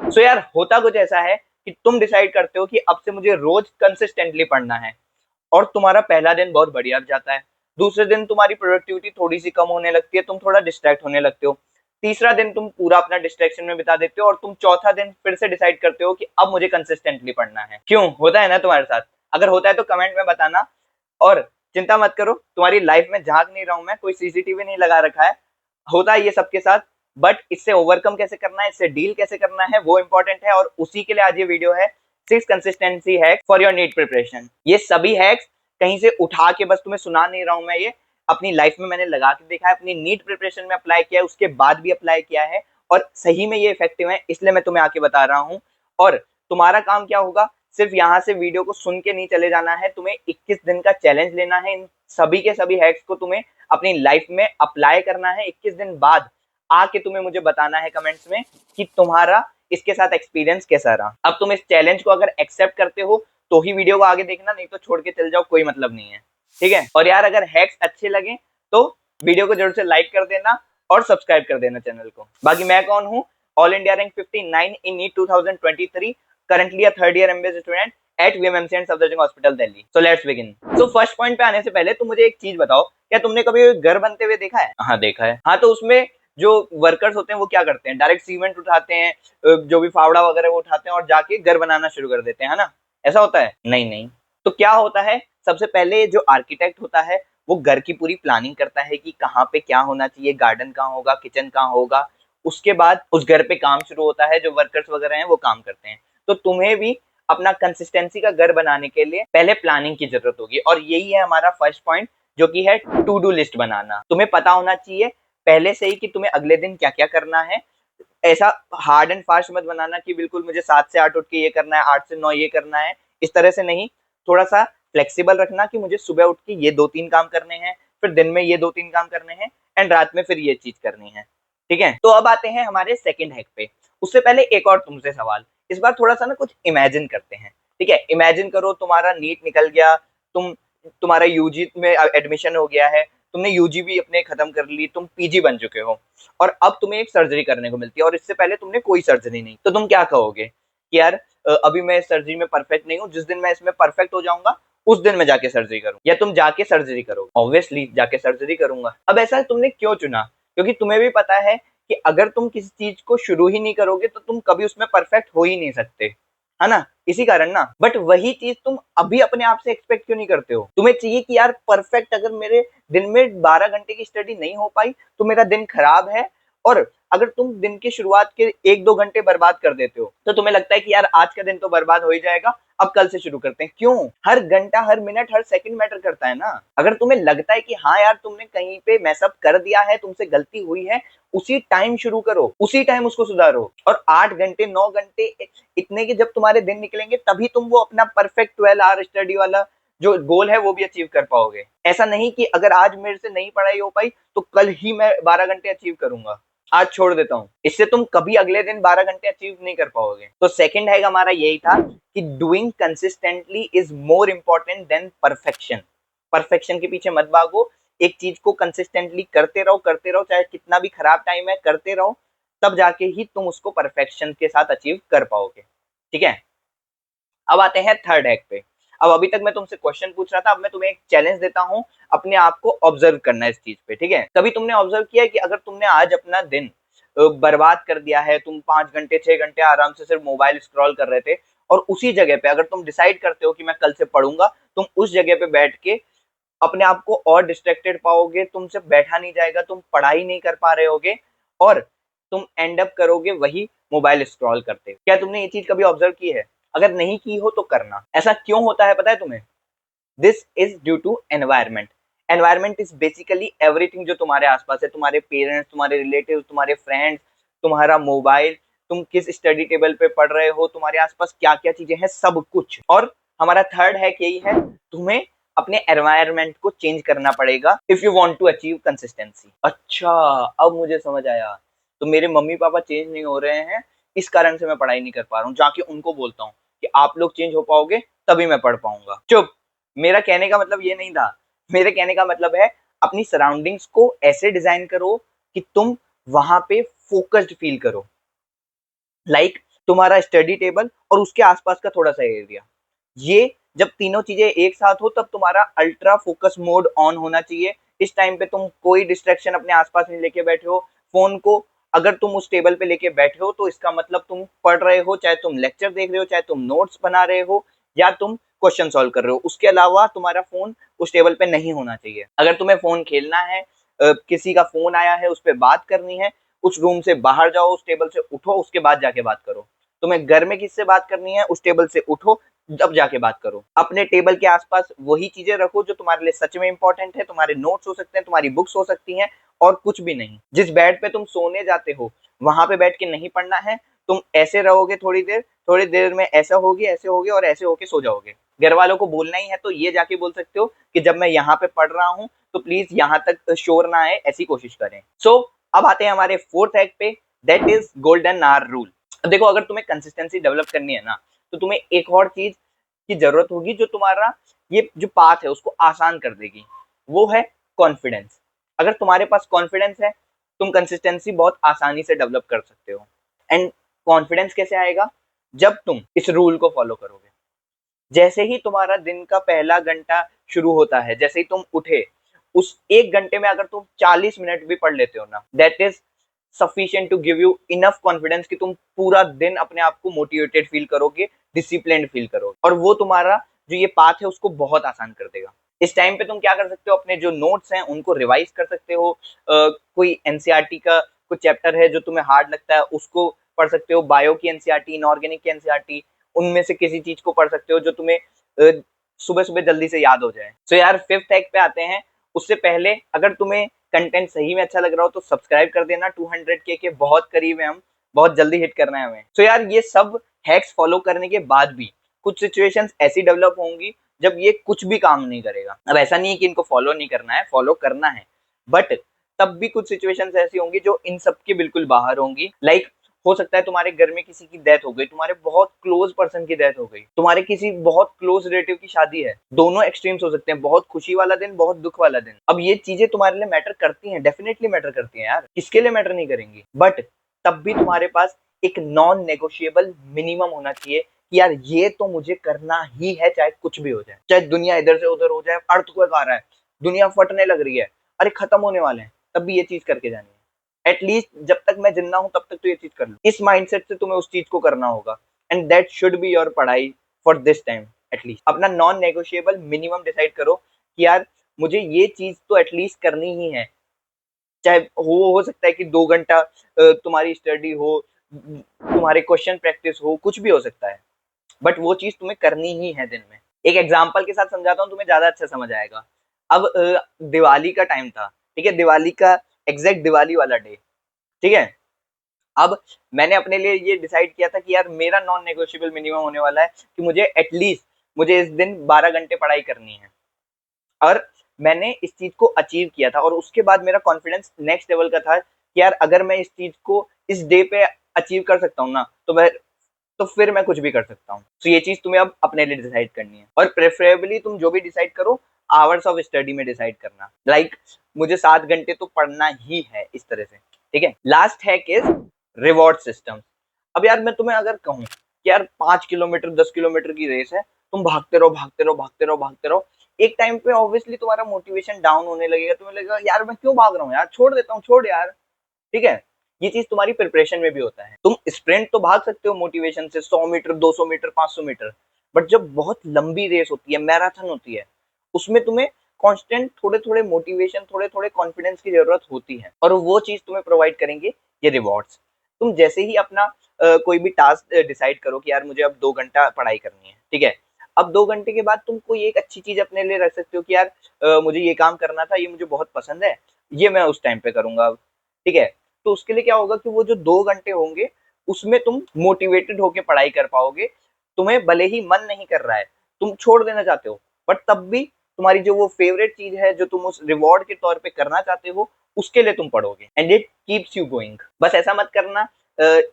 सो यार होता कुछ ऐसा है कि तुम डिसाइड करते हो कि अब से मुझे रोज कंसिस्टेंटली पढ़ना है, और तुम्हारा पहला दिन बहुत बढ़िया जाता है। दूसरे दिन तुम्हारी प्रोडक्टिविटी थोड़ी सी कम होने लगती है, तुम थोड़ा डिस्ट्रैक्ट होने लगते हो। तीसरा दिन तुम पूरा अपना डिस्ट्रैक्शन में बिता देते हो, और तुम चौथा दिन फिर से डिसाइड करते हो कि अब मुझे कंसिस्टेंटली पढ़ना है। क्यों होता है ना तुम्हारे साथ? अगर होता है तो कमेंट में बताना। और चिंता मत करो, तुम्हारी लाइफ में झांक नहीं रहा हूं मैं, कोई सीसीटीवी नहीं लगा रखा है। होता है ये सबके साथ, बट इससे ओवरकम कैसे करना है, इससे डील कैसे करना है, वो इंपॉर्टेंट है। और उसी के लिए आज ये वीडियो है, 6 consistency hacks for your NEET preparation. ये सभी हैक्स कहीं से उठा के बस तुम्हें सुना नहीं रहा हूं मैं, ये अपनी लाइफ में मैंने लगा के देखा है, अपनी नीट प्रिपरेशन में अप्लाई किया है, उसके बाद भी अप्लाई किया है, और सही में ये इफेक्टिव है, इसलिए मैं तुम्हें आके बता रहा हूँ। और तुम्हारा काम क्या होगा, सिर्फ यहाँ से वीडियो को सुन के नहीं चले जाना है, तुम्हें 21 दिन का चैलेंज लेना है। इन सभी के सभी हैक्स को तुम्हें अपनी लाइफ में अप्लाई करना है। 21 दिन बाद आके तुम्हें मुझे बताना है कमेंट्स में कि तुम्हारा इसके साथ एक्सपीरियंस कैसा रहा। अब तुम इस चैलेंज को अगर एक्सेप्ट करते हो तो ही वीडियो को आगे देखना, नहीं तो छोड़ के चल जाओ, कोई मतलब नहीं है। ठीक है? और यार अगर हैक्स अच्छे लगे तो वीडियो को जरूर से लाइक कर देना और सब्सक्राइब कर देना चैनल को। बाकी मैं कौन हूँ? All India rank 59 in NEET 2023, currently a third year MBA student at VMMC and Safdarjung hospital Delhi. So let's begin. So first point पे आने से पहले तुम मुझे एक चीज बताओ, क्या तुमने कभी घर बनते हुए देखा है? हाँ देखा है। हाँ तो उसमें जो वर्कर्स होते हैं वो क्या करते हैं, डायरेक्ट सीमेंट उठाते हैं, जो भी फावड़ा वगैरह वो उठाते हैं और जाके घर बनाना शुरू कर देते हैं, है ना? ऐसा होता है? नहीं नहीं। तो क्या होता है, सबसे पहले जो आर्किटेक्ट होता है वो घर की पूरी प्लानिंग करता है कि कहाँ पे क्या होना चाहिए, गार्डन कहाँ होगा, किचन कहाँ होगा। उसके बाद उस घर पे काम शुरू होता है, जो वर्कर्स वगैरह हैं वो काम करते हैं। तो तुम्हें भी अपना कंसिस्टेंसी का घर बनाने के लिए पहले प्लानिंग की जरूरत होगी, और यही है हमारा फर्स्ट पॉइंट, जो कि है टू डू लिस्ट बनाना। तुम्हें पता होना चाहिए पहले से ही कि तुम्हें अगले दिन क्या क्या करना है। ऐसा हार्ड एंड फास्ट मत बनाना कि बिल्कुल मुझे 7 से 8 उठ के ये करना है, 8 से 9 ये करना है, इस तरह से नहीं। थोड़ा सा फ्लेक्सिबल रखना कि मुझे सुबह उठ के ये 2-3 काम करने हैं, फिर दिन में ये 2-3 काम करने हैं, एंड रात में फिर ये चीज करनी है। ठीक है? तो अब आते हैं हमारे सेकंड हैक पे। उससे पहले एक और तुमसे सवाल, इस बार थोड़ा सा ना कुछ इमेजिन करते हैं। ठीक है? इमेजिन करो तुम्हारा नीट निकल गया, तुम्हारा यूजी में एडमिशन हो गया है, तुमने यूजी भी अपने खत्म कर ली, तुम पीजी बन चुके हो, और अब तुम्हें एक सर्जरी करने को मिलती है, और इससे पहले तुमने कोई सर्जरी नहीं। तो तुम क्या कहोगे कि यार अभी मैं सर्जरी में परफेक्ट नहीं हूँ, जिस दिन मैं इसमें परफेक्ट हो जाऊंगा उस दिन मैं जाके सर्जरी करूँ, या तुम जाके सर्जरी करो? ऑब्वियसली जाके सर्जरी करूंगा। अब ऐसा तुमने क्यों चुना? क्योंकि तुम्हें भी पता है कि अगर तुम किसी चीज को शुरू ही नहीं करोगे तो तुम कभी उसमें परफेक्ट हो ही नहीं सकते, है ना? इसी कारण ना। बट वही चीज तुम अभी अपने आप से एक्सपेक्ट क्यों नहीं करते हो? तुम्हें चाहिए कि यार परफेक्ट, अगर मेरे दिन में 12 घंटे की स्टडी नहीं हो पाई तो मेरा दिन खराब है। और अगर तुम दिन की शुरुआत के 1-2 घंटे बर्बाद कर देते हो तो तुम्हें लगता है कि यार आज का दिन तो बर्बाद हो ही जाएगा, अब कल से शुरू करते हैं। क्यों? हर घंटा, हर मिनट, हर सेकंड मैटर करता है ना। अगर तुम्हें लगता है कि हाँ यार तुमने कहीं पे मैसअप कर दिया है, तुमसे गलती हुई है, उसी टाइम शुरू करो, उसी टाइम उसको सुधारो। और 8 घंटे, 9 घंटे इतने के जब तुम्हारे दिन निकलेंगे तभी तुम वो अपना परफेक्ट 12 आवर स्टडी वाला जो गोल है वो भी अचीव कर पाओगे। ऐसा नहीं कि अगर आज मेरे से नहीं पढ़ाई हो पाई तो कल ही मैं 12 घंटे अचीव करूंगा, आज छोड़ देता हूं। इससे तुम कभी अगले दिन 12 घंटे अचीव नहीं कर पाओगे। तो सेकंड हैक हमारा यही था कि doing consistently is more important than perfection. Perfection के पीछे मत भागो, एक चीज को कंसिस्टेंटली करते रहो, चाहे कितना भी खराब टाइम है करते रहो, तब जाके ही तुम उसको परफेक्शन के साथ अचीव कर पाओगे। ठीक है? अब आते हैं थर्ड हैक पे। अब अभी तक मैं तुमसे क्वेश्चन पूछ रहा था, अब मैं तुम्हें एक चैलेंज देता हूं, अपने आप को ऑब्जर्व करना है इस चीज पे। ठीक है? कभी तुमने ऑब्जर्व किया है कि अगर तुमने आज अपना दिन बर्बाद कर दिया है, तुम 5 घंटे 6 घंटे आराम से सिर्फ मोबाइल स्क्रॉल कर रहे थे, और उसी जगह पे अगर तुम डिसाइड करते हो कि मैं कल से पढ़ूंगा, तुम उस जगह पे बैठ के अपने आप को और डिस्ट्रैक्टेड पाओगे, तुमसे बैठा नहीं जाएगा, तुम पढ़ाई नहीं कर पा रहे होगे, और तुम एंड अप करोगे वही मोबाइल स्क्रॉल करते। क्या तुमने ये चीज कभी ऑब्जर्व की है? अगर नहीं की हो तो करना। ऐसा क्यों होता है पता है तुम्हें? This is due to environment. Environment is basically everything जो तुम्हारे आसपास है, तुम्हारे पेरेंट्स, तुम्हारे रिलेटिव, तुम्हारे फ्रेंड्स, तुम्हारा मोबाइल, तुम किस स्टडी टेबल पे पढ़ रहे हो, तुम्हारे आसपास क्या क्या चीजें हैं, सब कुछ। और हमारा थर्ड हैक यही है, तुम्हें अपने एनवायरमेंट को चेंज करना पड़ेगा if you want to achieve consistency. अच्छा, अब मुझे समझ आया। तो मेरे मम्मी पापा चेंज नहीं हो रहे हैं, इस कारण से मैं पढ़ाई नहीं कर पा रहा हूँ, जाके उनको बोलता हूँ कि आप लोग चेंज हो पाओगे तभी मैं पढ़ पाऊंगा। चुप। मेरा कहने का मतलब ये नहीं था। मेरे कहने का मतलब है अपनी सराउंडिंग्स को ऐसे डिजाइन करो कि तुम वहां पे फोकस्ड फील करो। लाइक तुम्हारा स्टडी टेबल और उसके आसपास का थोड़ा सा एरिया। ये जब तीनों चीजें एक साथ हो तब तुम्हारा अल्ट्रा फोकस मोड ऑन होना चाहिए। इस टाइम पे तुम कोई डिस्ट्रैक्शन अपने आसपास नहीं लेके बैठे हो। फोन को अगर तुम उस टेबल पे लेके बैठे हो तो इसका मतलब तुम पढ़ रहे हो, चाहे तुम लेक्चर देख रहे हो, चाहे तुम नोट्स बना रहे हो, या तुम क्वेश्चन सॉल्व कर रहे हो। उसके अलावा तुम्हारा फोन उस टेबल पे नहीं होना चाहिए। अगर तुम्हें फोन खेलना है, किसी का फोन आया है, उस पर बात करनी है, उस रूम से बाहर जाओ, उस टेबल से उठो, उसके बाद जाके बात करो। तुम्हें घर में किससे बात करनी है, उस टेबल से उठो, जब जाके बात करो। अपने टेबल के आसपास वही चीजें रखो जो तुम्हारे लिए सच में इंपॉर्टेंट है। तुम्हारे नोट्स हो सकते हैं, तुम्हारी बुक्स हो सकती हैं, और कुछ भी नहीं। जिस बेड पे तुम सोने जाते हो वहां पे बैठ के नहीं पढ़ना है। तुम ऐसे रहोगे थोड़ी देर में ऐसा होगी, ऐसे होगे और ऐसे होके सो जाओगे। घर वालों को बोलना ही है तो ये जाके बोल सकते हो कि जब मैं यहाँ पे पढ़ रहा हूँ तो प्लीज यहाँ तक शोर ना आए, ऐसी कोशिश करें। सो अब आते हैं हमारे फोर्थ हैक पे, that is golden hour rule. देखो, अगर तुम्हें कंसिस्टेंसी डेवलप करनी है ना, तो तुम्हें एक और चीज की जरूरत होगी जो तुम्हारा ये जो पाथ है उसको आसान कर देगी। वो है कॉन्फिडेंस। अगर तुम्हारे पास कॉन्फिडेंस है, तुम कंसिस्टेंसी बहुत आसानी से डेवलप कर सकते हो। एंड कॉन्फिडेंस कैसे आएगा? जब तुम इस रूल को फॉलो करोगे। जैसे ही तुम्हारा दिन का पहला घंटा शुरू होता है, जैसे ही तुम उठे, उस एक घंटे में अगर तुम 40 मिनट भी पढ़ लेते हो ना, that is sufficient to give you enough confidence कि तुम पूरा दिन अपने आप को मोटिवेटेड फील करोगे, डिसिप्लिन्ड फील करोगे, और वो तुम्हारा जो ये पाथ है उसको बहुत आसान कर देगा। इस टाइम पे तुम क्या कर सकते हो, अपने जो नोट्स हैं उनको रिवाइज कर सकते हो। कोई एनसीईआरटी का कुछ चैप्टर है जो तुम्हें हार्ड लगता है उसको पढ़ सकते हो। बायो की एनसीईआरटी, इनऑर्गेनिक की एनसीईआरटी, उनमें से किसी चीज को पढ़ सकते हो जो तुम्हें सुबह सुबह जल्दी से याद हो जाए। तो यार फिफ्थ हैक पे आते हैं। उससे पहले अगर तुम्हें कंटेंट सही में अच्छा लग रहा हो तो सब्सक्राइब कर देना। 200 के बहुत करीब है हम, बहुत जल्दी हिट करना है हमें। तो यार ये सब हैक्स फॉलो करने के बाद भी कुछ सिचुएशंस ऐसी डेवलप होंगी जब ये कुछ भी काम नहीं करेगा। अब ऐसा नहीं है कि इनको फॉलो नहीं करना है, फॉलो करना है, बट तब भी कुछ सिचुएशंस ऐसी होंगी जो इन सब के बिल्कुल बाहर होंगी। लाइक हो सकता है तुम्हारे घर में किसी की डेथ हो गई, तुम्हारे बहुत क्लोज पर्सन की डेथ हो गई, तुम्हारे किसी बहुत क्लोज रिलेटिव की शादी है। दोनों एक्सट्रीम्स हो सकते हैं, बहुत खुशी वाला दिन, बहुत दुख वाला दिन। अब ये चीजें तुम्हारे लिए मैटर करती हैं, डेफिनेटली मैटर करती हैं यार, किसके लिए मैटर नहीं करेंगी। बट तब भी तुम्हारे पास एक नॉन नेगोशिएबल मिनिमम होना चाहिए कि यार ये तो मुझे करना ही है, चाहे कुछ भी हो जाए, चाहे दुनिया इधर से उधर हो जाए, अर्थक्वेक आ रहा है, दुनिया फटने लग रही है, अरे खत्म होने वाले हैं, तब भी ये चीज करके जानी है। एटलीस्ट जब तक मैं जिंदा हूं तब तक तो ये चीज कर लूं। इस माइंडसेट से तुम्हें उस चीज को करना होगा। And that should be your पढ़ाई फॉर दिस टाइम। एटलीस्ट अपना नॉन नेगोशिएबल मिनिमम डिसाइड करो कि यार मुझे ये चीज तो एटलीस्ट करनी ही है। चाहे हो सकता है कि 2 घंटा तुम्हारी स्टडी हो, तुम्हारे क्वेश्चन प्रैक्टिस हो, कुछ भी हो सकता है, बट वो चीज तुम्हें करनी ही है दिन में। एक एग्जाम्पल के साथ समझाता हूँ, तुम्हें ज्यादा अच्छा समझ आएगा। अब दिवाली का टाइम था, ठीक है, दिवाली का एग्जैक्ट दिवाली वाला डे, ठीक है। अब मैंने अपने लिए ये डिसाइड किया था कि यार मेरा नॉन नेगोशिएबल मिनिमम होने वाला है कि मुझे इस दिन 12 घंटे पढ़ाई करनी है। और मैंने इस चीज को अचीव किया था, और उसके बाद मेरा कॉन्फिडेंस नेक्स्ट लेवल का था कि यार अगर मैं इस चीज को इस डे पे अचीव कर सकता हूँ ना, तो फिर मैं कुछ भी कर सकता हूँ। तो ये चीज तुम्हें अब अपने लिए डिसाइड करनी है, और प्रेफरेबली तुम जो भी डिसाइड करो आवर्स ऑफ स्टडी में डिसाइड करना। लाइक मुझे 7 घंटे तो पढ़ना ही है, इस तरह से, ठीक है। Last hack is reward system. अब यार मैं तुम्हें अगर कहूँ कि यार 5 किलोमीटर 10 किलोमीटर की रेस है, तुम भागते रहो भागते रहो भागते रहो भागते रहो, एक टाइम पे ऑब्वियसली तुम्हारा मोटिवेशन डाउन होने लगेगा। तुम्हें लगेगा यार मैं क्यों भाग रहा हूँ यार, छोड़ देता हूँ, छोड़ यार, ठीक है। ये चीज तुम्हारी प्रिपरेशन में भी होता है। तुम स्प्रिंट तो भाग सकते हो मोटिवेशन से, 100 मीटर 200 मीटर 500 मीटर, बट जब बहुत लंबी रेस होती है, मैराथन होती है, उसमें तुम्हें कांस्टेंट थोड़े थोड़े मोटिवेशन, थोड़े थोड़े कॉन्फिडेंस की जरूरत होती है, और वो चीज तुम्हें प्रोवाइड करेंगे ये रिवॉर्ड्स। तुम जैसे ही अपना कोई भी टास्क डिसाइड करो कि यार मुझे अब 2 घंटा पढ़ाई करनी है, ठीक है। अब 2 घंटे के बाद तुम कोई एक अच्छी चीज अपने लिए रख सकते हो कि यार मुझे ये काम करना था, ये मुझे बहुत पसंद है, ये मैं उस टाइम पे करूंगा, ठीक है। तो उसके लिए क्या होगा कि वो जो 2 घंटे होंगे उसमें तुम मोटिवेटेड होके पढ़ाई कर पाओगे। तुम्हें भले ही मन नहीं कर रहा है, तुम छोड़ देना चाहते हो, बट तब भी तुम्हारी जो वो फेवरेट चीज है जो तुम उस रिवॉर्ड के तौर पे करना चाहते हो, उसके लिए तुम पढ़ोगे, and it keeps you going. बस ऐसा मत करना,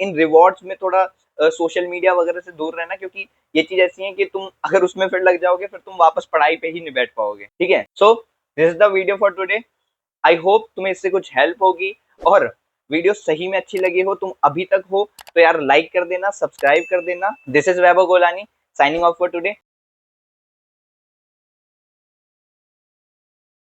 इन रिवॉर्ड्स में थोड़ा सोशल मीडिया वगैरह से दूर रहना, क्योंकि ये चीज ऐसी है कि तुम अगर उसमें फिर लग जाओगे फिर तुम वापस पढ़ाई पे ही नहीं बैठ पाओगे, ठीक है। So this is the video for today. I hope तुम्हें इससे कुछ हेल्प होगी, और वीडियो सही में अच्छी लगी हो, तुम अभी तक हो तो यार लाइक कर देना, सब्सक्राइब कर देना। This is Vaibhav Golani signing off for today.